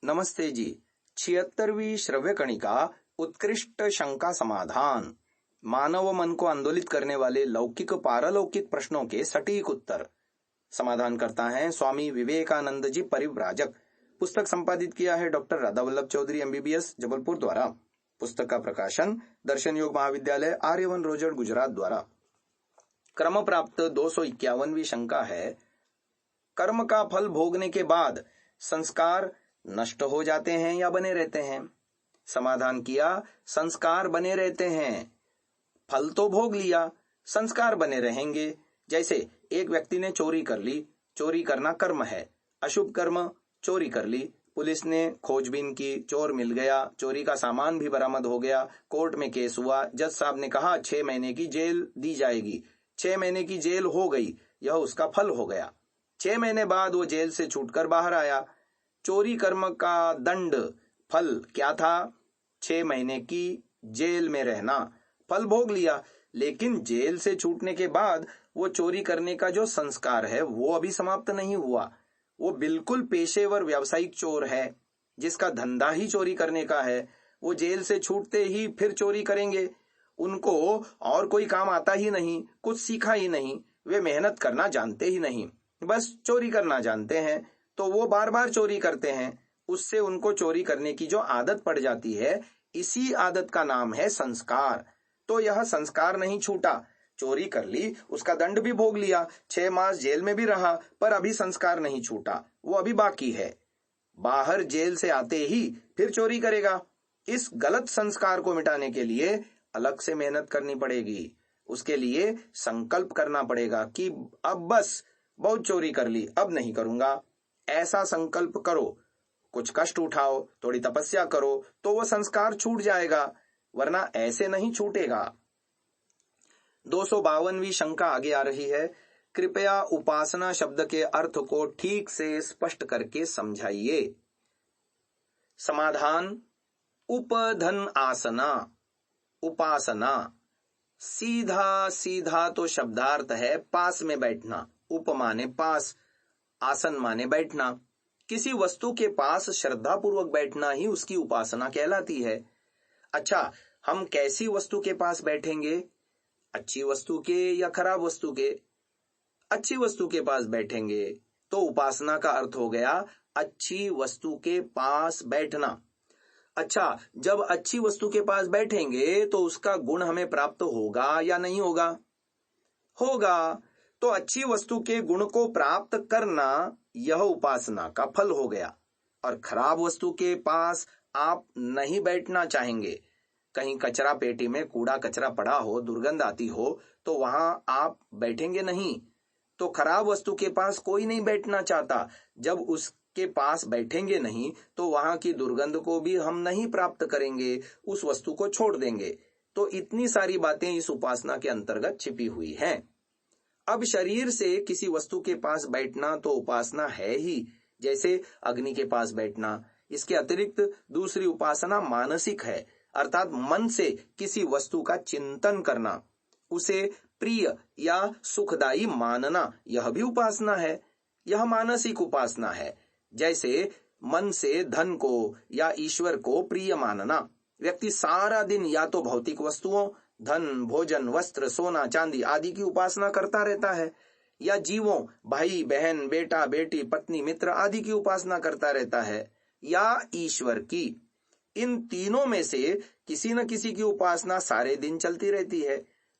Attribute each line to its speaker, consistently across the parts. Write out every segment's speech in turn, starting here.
Speaker 1: नमस्ते जी। 76वीं श्रव्य कणिका उत्कृष्ट शंका समाधान, मानव मन को आंदोलित करने वाले लौकिक पारलौकिक प्रश्नों के सटीक उत्तर समाधान करता है स्वामी विवेकानंद जी परिव्राजक। पुस्तक संपादित किया है डॉक्टर राधा वल्लभ चौधरी MBBS जबलपुर द्वारा। पुस्तक का प्रकाशन दर्शन योग महाविद्यालय आर्यवन रोजड़ गुजरात द्वारा। क्रम प्राप्त 251वीं शंका है, कर्म का फल भोगने के बाद संस्कार नष्ट हो जाते हैं या बने रहते हैं? समाधान किया, संस्कार बने रहते हैं। फल तो भोग लिया, संस्कार बने रहेंगे। जैसे एक व्यक्ति ने चोरी कर ली, चोरी करना कर्म है, अशुभ कर्म, चोरी कर ली, पुलिस ने खोजबीन की, चोर मिल गया, चोरी का सामान भी बरामद हो गया, कोर्ट में केस हुआ, जज साहब ने कहा 6 महीने की जेल दी जाएगी, 6 महीने की जेल हो गई, यह उसका फल हो गया। 6 महीने बाद वो जेल से छूटकर बाहर आया। चोरी कर्म का दंड फल क्या था? 6 महीने की जेल में रहना, फल भोग लिया। लेकिन जेल से छूटने के बाद वो चोरी करने का जो संस्कार है वो अभी समाप्त नहीं हुआ। वो बिल्कुल पेशेवर व्यावसायिक चोर है, जिसका धंधा ही चोरी करने का है। वो जेल से छूटते ही फिर चोरी करेंगे। उनको और कोई काम आता ही नहीं, कुछ सीखा ही नहीं, वे मेहनत करना जानते ही नहीं, बस चोरी करना जानते हैं। तो वो बार बार चोरी करते हैं। उससे उनको चोरी करने की जो आदत पड़ जाती है, इसी आदत का नाम है संस्कार। तो यह संस्कार नहीं छूटा। चोरी कर ली, उसका दंड भी भोग लिया, 6 मास जेल में भी रहा, पर अभी संस्कार नहीं छूटा, वो अभी बाकी है। बाहर जेल से आते ही फिर चोरी करेगा। इस गलत संस्कार को मिटाने के लिए अलग से मेहनत करनी पड़ेगी। उसके लिए संकल्प करना पड़ेगा कि अब बस बहुत चोरी कर ली, अब नहीं करूंगा। ऐसा संकल्प करो, कुछ कष्ट उठाओ, थोड़ी तपस्या करो, तो वह संस्कार छूट जाएगा, वरना ऐसे नहीं छूटेगा। 252वीं शंका आगे आ रही है, कृपया उपासना शब्द के अर्थ को ठीक से स्पष्ट करके समझाइए। समाधान, उपधन आसना, उपासना। सीधा सीधा तो शब्दार्थ है पास में बैठना। उप माने पास, आसन माने बैठना। किसी वस्तु के पास श्रद्धा पूर्वक बैठना ही उसकी उपासना कहलाती है। अच्छा, हम कैसी वस्तु के पास बैठेंगे? अच्छी वस्तु के या खराब वस्तु के? अच्छी वस्तु के पास बैठेंगे तो उपासना का अर्थ हो गया अच्छी वस्तु के पास बैठना। अच्छा, जब अच्छी वस्तु के पास बैठेंगे तो उसका गुण हमें प्राप्त होगा या नहीं होगा? होगा। तो अच्छी वस्तु के गुण को प्राप्त करना यह उपासना का फल हो गया। और खराब वस्तु के पास आप नहीं बैठना चाहेंगे। कहीं कचरा पेटी में कूड़ा कचरा पड़ा हो, दुर्गंध आती हो, तो वहां आप बैठेंगे नहीं। तो खराब वस्तु के पास कोई नहीं बैठना चाहता। जब उसके पास बैठेंगे नहीं तो वहां की दुर्गंध को भी हम नहीं प्राप्त करेंगे, उस वस्तु को छोड़ देंगे। तो इतनी सारी बातें इस उपासना के अंतर्गत छिपी हुई हैं। अब शरीर से किसी वस्तु के पास बैठना तो उपासना है ही, जैसे अग्नि के पास बैठना। इसके अतिरिक्त दूसरी उपासना मानसिक है, अर्थात मन से किसी वस्तु का चिंतन करना, उसे प्रिय या सुखदायी मानना, यह भी उपासना है। यह मानसिक उपासना है। जैसे मन से धन को या ईश्वर को प्रिय मानना। व्यक्ति सारा दिन या तो भौतिक वस्तुओं, धन, भोजन, वस्त्र, सोना, चांदी आदि की उपासना करता रहता है, या जीवों, भाई बहन, बेटा बेटी, पत्नी, मित्र आदि की उपासना करता रहता है, या ईश्वर की। इन तीनों में से किसी न किसी की उपासना सारे दिन चलती रहती है।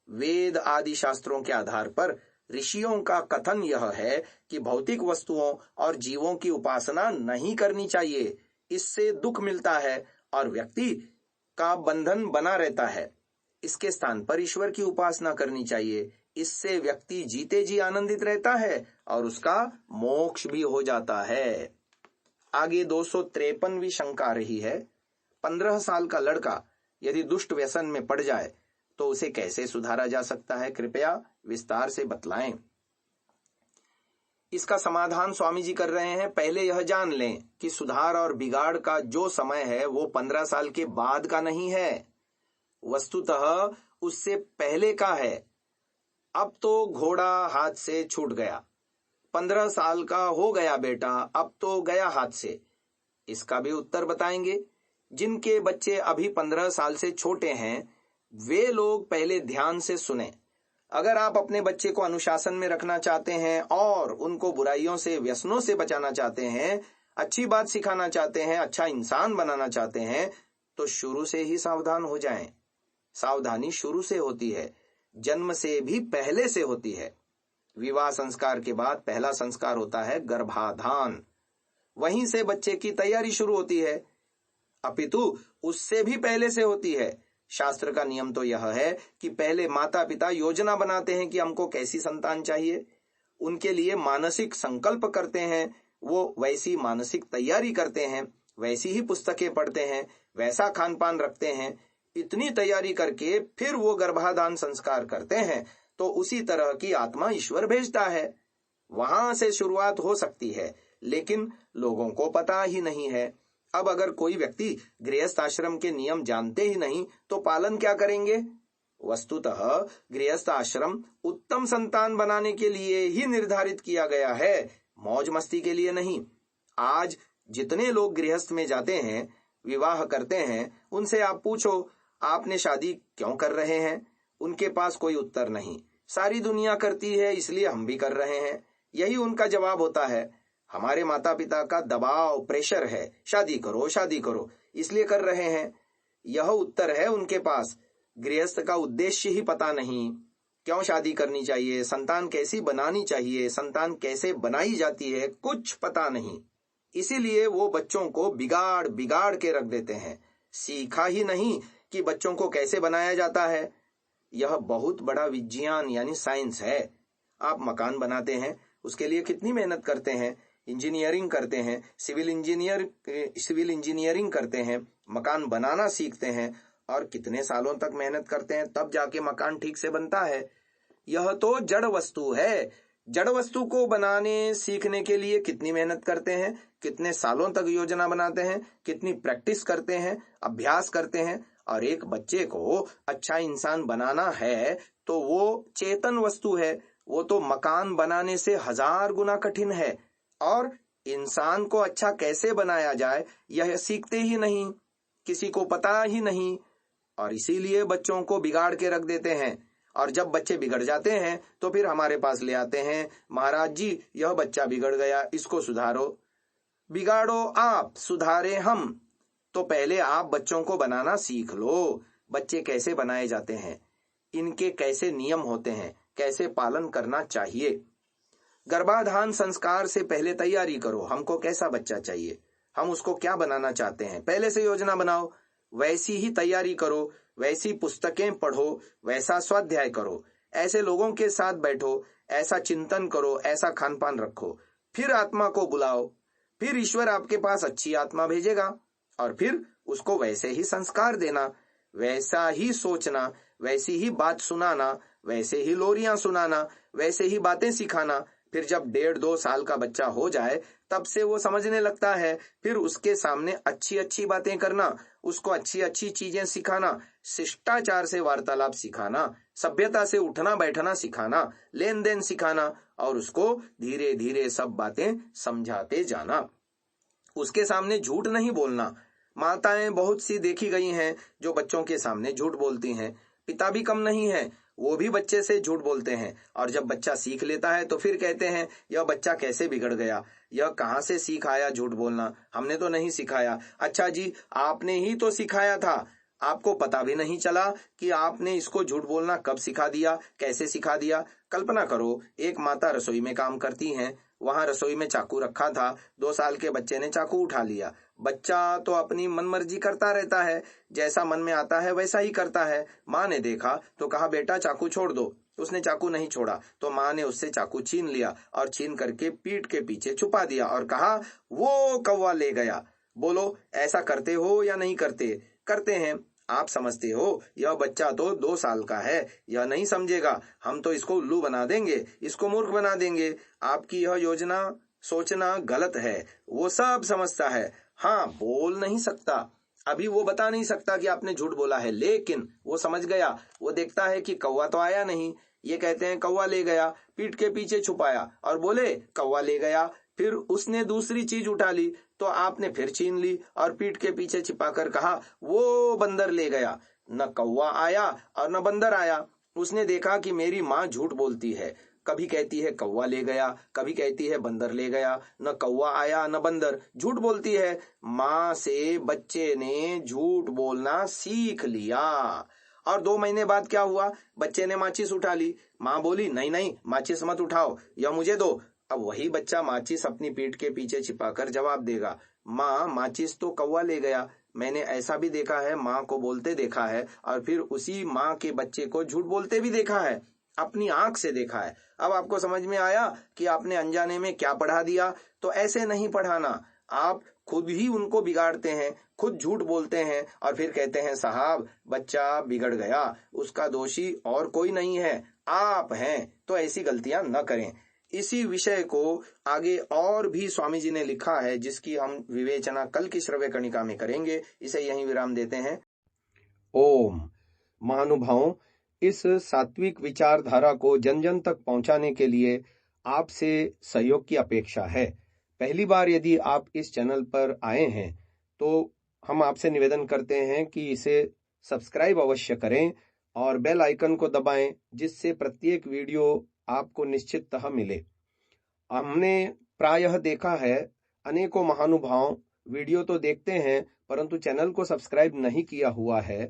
Speaker 1: वेद आदि शास्त्रों के आधार पर ऋषियों का कथन यह है कि भौतिक वस्तुओं और जीवों की उपासना नहीं करनी चाहिए। इससे दुख मिलता है और व्यक्ति का बंधन बना रहता है। इसके स्थान पर ईश्वर की उपासना करनी चाहिए। इससे व्यक्ति जीते जी आनंदित रहता है और उसका मोक्ष भी हो जाता है। आगे 253वीं शंका रही है, 15 साल का लड़का यदि दुष्ट व्यसन में पड़ जाए तो उसे कैसे सुधारा जा सकता है? कृपया विस्तार से बतलाएं। इसका समाधान स्वामी जी कर रहे हैं। पहले यह जान लें कि सुधार और बिगाड़ का जो समय है वो 15 साल के बाद का नहीं है, वस्तुतः उससे पहले का है। अब तो घोड़ा हाथ से छूट गया, 15 साल का हो गया बेटा, अब तो गया हाथ से। इसका भी उत्तर बताएंगे। जिनके बच्चे अभी 15 साल से छोटे हैं वे लोग पहले ध्यान से सुने। अगर आप अपने बच्चे को अनुशासन में रखना चाहते हैं और उनको बुराइयों से, व्यसनों से बचाना चाहते हैं, अच्छी बात सिखाना चाहते हैं, अच्छा इंसान बनाना चाहते हैं, तो शुरू से ही सावधान हो जाएं। सावधानी शुरू से होती है, जन्म से भी पहले से होती है। विवाह संस्कार के बाद पहला संस्कार होता है गर्भाधान। वहीं से बच्चे की तैयारी शुरू होती है, अपितु उससे भी पहले से होती है। शास्त्र का नियम तो यह है कि पहले माता पिता योजना बनाते हैं कि हमको कैसी संतान चाहिए, उनके लिए मानसिक संकल्प करते हैं, वो वैसी मानसिक तैयारी करते हैं, वैसी ही पुस्तकें पढ़ते हैं, वैसा खान पान रखते हैं। इतनी तैयारी करके फिर वो गर्भाधान संस्कार करते हैं, तो उसी तरह की आत्मा ईश्वर भेजता है। वहां से शुरुआत हो सकती है, लेकिन लोगों को पता ही नहीं है। अब अगर कोई व्यक्ति गृहस्थ आश्रम के नियम जानते ही नहीं तो पालन क्या करेंगे? वस्तुतः गृहस्थ आश्रम उत्तम संतान बनाने के लिए ही निर्धारित किया गया है, मौज मस्ती के लिए नहीं। आज जितने लोग गृहस्थ में जाते हैं, विवाह करते हैं, उनसे आप पूछो आपने शादी क्यों कर रहे हैं? उनके पास कोई उत्तर नहीं। सारी दुनिया करती है इसलिए हम भी कर रहे हैं, यही उनका जवाब होता है। हमारे माता पिता का दबाव, प्रेशर है, शादी करो शादी करो, इसलिए कर रहे हैं। यह उत्तर है उनके पास। गृहस्थ का उद्देश्य ही पता नहीं, क्यों शादी करनी चाहिए, संतान कैसी बनानी चाहिए, संतान कैसे बनाई जाती है, कुछ पता नहीं। इसीलिए वो बच्चों को बिगाड़ बिगाड़ के रख देते हैं। सीखा ही नहीं कि बच्चों को कैसे बनाया जाता है। यह बहुत बड़ा विज्ञान यानी साइंस है। आप मकान बनाते हैं, उसके लिए कितनी मेहनत करते हैं, इंजीनियरिंग करते हैं, सिविल इंजीनियरिंग करते हैं, मकान बनाना सीखते हैं और कितने सालों तक मेहनत करते हैं, तब जाके मकान ठीक से बनता है। यह तो जड़ वस्तु है। जड़ वस्तु को बनाने सीखने के लिए कितनी मेहनत करते हैं, कितने सालों तक योजना बनाते हैं, कितनी प्रैक्टिस करते हैं, अभ्यास करते हैं। और एक बच्चे को अच्छा इंसान बनाना है तो वो चेतन वस्तु है, वो तो मकान बनाने से 1000 गुना कठिन है। और इंसान को अच्छा कैसे बनाया जाए यह सीखते ही नहीं, किसी को पता ही नहीं, और इसीलिए बच्चों को बिगाड़ के रख देते हैं। और जब बच्चे बिगड़ जाते हैं तो फिर हमारे पास ले आते हैं, महाराज जी यह बच्चा बिगड़ गया, इसको सुधारो। बिगाड़ो आप, सुधारे हम। तो पहले आप बच्चों को बनाना सीख लो। बच्चे कैसे बनाए जाते हैं, इनके कैसे नियम होते हैं, कैसे पालन करना चाहिए। गर्भाधान संस्कार से पहले तैयारी करो, हमको कैसा बच्चा चाहिए, हम उसको क्या बनाना चाहते हैं, पहले से योजना बनाओ, वैसी ही तैयारी करो, वैसी पुस्तकें पढ़ो, वैसा स्वाध्याय करो, ऐसे लोगों के साथ बैठो, ऐसा चिंतन करो, ऐसा खान पान रखो। फिर आत्मा को बुलाओ, फिर ईश्वर आपके पास अच्छी आत्मा भेजेगा और फिर उसको वैसे ही संस्कार देना, वैसा ही सोचना, वैसी ही बात सुनाना, वैसे ही लोरियां सुनाना, वैसे ही बातें सिखाना। फिर जब 1.5-2 साल का बच्चा हो जाए तब से वो समझने लगता है, फिर उसके सामने अच्छी अच्छी बातें करना, उसको अच्छी अच्छी चीजें सिखाना, शिष्टाचार से वार्तालाप सिखाना, सभ्यता से उठना बैठना सिखाना, लेन देन सिखाना और उसको धीरे धीरे सब बातें समझाते जाना। उसके सामने झूठ नहीं बोलना। माताएं बहुत सी देखी गई हैं जो बच्चों के सामने झूठ बोलती हैं। पिता भी कम नहीं है, वो भी बच्चे से झूठ बोलते हैं, और जब बच्चा सीख लेता है तो फिर कहते हैं यह बच्चा कैसे बिगड़ गया, यह कहाँ से सीख आया झूठ बोलना, हमने तो नहीं सिखाया। अच्छा जी, आपने ही तो सिखाया था, आपको पता भी नहीं चला कि आपने इसको झूठ बोलना कब सिखा दिया, कैसे सिखा दिया। कल्पना करो, एक माता रसोई में काम करती हैं, वहां रसोई में चाकू रखा था, 2 साल के बच्चे ने चाकू उठा लिया। बच्चा तो अपनी मनमर्जी करता रहता है, जैसा मन में आता है वैसा ही करता है। माँ ने देखा तो कहा बेटा चाकू छोड़ दो, उसने चाकू नहीं छोड़ा तो माँ ने उससे चाकू छीन लिया और छीन करके पीठ के पीछे छुपा दिया और कहा वो कौवा ले गया। बोलो ऐसा करते हो या नहीं करते? करते हैं। आप समझते हो यह बच्चा तो 2 साल का है, यह नहीं समझेगा, हम तो इसको उल्लू बना देंगे, इसको मूर्ख बना देंगे। आपकी यह योजना सोचना गलत है। वो सब समझता है, हाँ बोल नहीं सकता, अभी वो बता नहीं सकता कि आपने झूठ बोला है, लेकिन वो समझ गया। वो देखता है कि कौवा तो आया नहीं, ये कहते हैं कौवा ले गया, पीठ के पीछे छुपाया और बोले कौवा ले गया, फिर उसने दूसरी चीज उठा ली तो आपने फिर छीन ली और पीठ के पीछे छिपाकर कहा वो बंदर ले गया। न कौवा आया और न बंदर आया। उसने देखा कि मेरी माँ झूठ बोलती है, कभी कहती है कौवा ले गया, कभी कहती है बंदर ले गया, न कौवा आया न बंदर, झूठ बोलती है। माँ से बच्चे ने झूठ बोलना सीख लिया। और 2 महीने बाद क्या हुआ, बच्चे ने माचिस उठा ली। माँ बोली नहीं नहीं माचिस मत उठाओ, या मुझे दो। अब वही बच्चा माचिस अपनी पीठ के पीछे छिपाकर जवाब देगा, माँ माचिस तो कौवा ले गया। मैंने ऐसा भी देखा है, माँ को बोलते देखा है और फिर उसी माँ के बच्चे को झूठ बोलते भी देखा है, अपनी आंख से देखा है। अब आपको समझ में आया कि आपने अनजाने में क्या पढ़ा दिया। तो ऐसे नहीं पढ़ाना, आप खुद ही उनको बिगाड़ते हैं, खुद झूठ बोलते हैं और फिर कहते हैं साहब बच्चा बिगड़ गया, उसका दोषी और कोई नहीं है, आप हैं। तो ऐसी गलतियां न करें। इसी विषय को आगे और भी स्वामी जी ने लिखा है, जिसकी हम विवेचना कल की श्रव्य कणिका में करेंगे। इसे यहीं विराम देते हैं। ओम। महानुभावों, इस सात्विक विचारधारा को जन जन तक पहुंचाने के लिए आपसे सहयोग की अपेक्षा है। पहली बार यदि आप इस चैनल पर आए हैं तो हम आपसे निवेदन करते हैं कि इसे सब्सक्राइब अवश्य करें और बेल आइकन को दबाएं, जिससे प्रत्येक वीडियो आपको निश्चिततः मिले। हमने प्रायः देखा है अनेकों महानुभाव वीडियो तो देखते हैं परंतु चैनल को सब्सक्राइब नहीं किया हुआ है।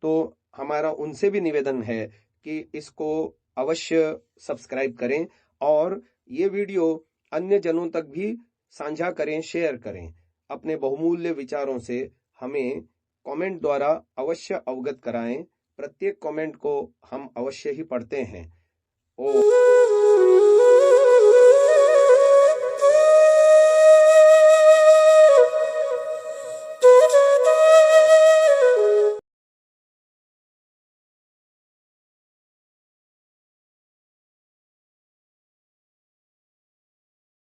Speaker 1: तो हमारा उनसे भी निवेदन है कि इसको अवश्य सब्सक्राइब करें और ये वीडियो अन्य जनों तक भी साझा करें, शेयर करें। अपने बहुमूल्य विचारों से हमें कमेंट द्वारा अवश्य अवगत कराएं। प्रत्येक कमेंट को हम अवश्य ही पढ़ते हैं। ओ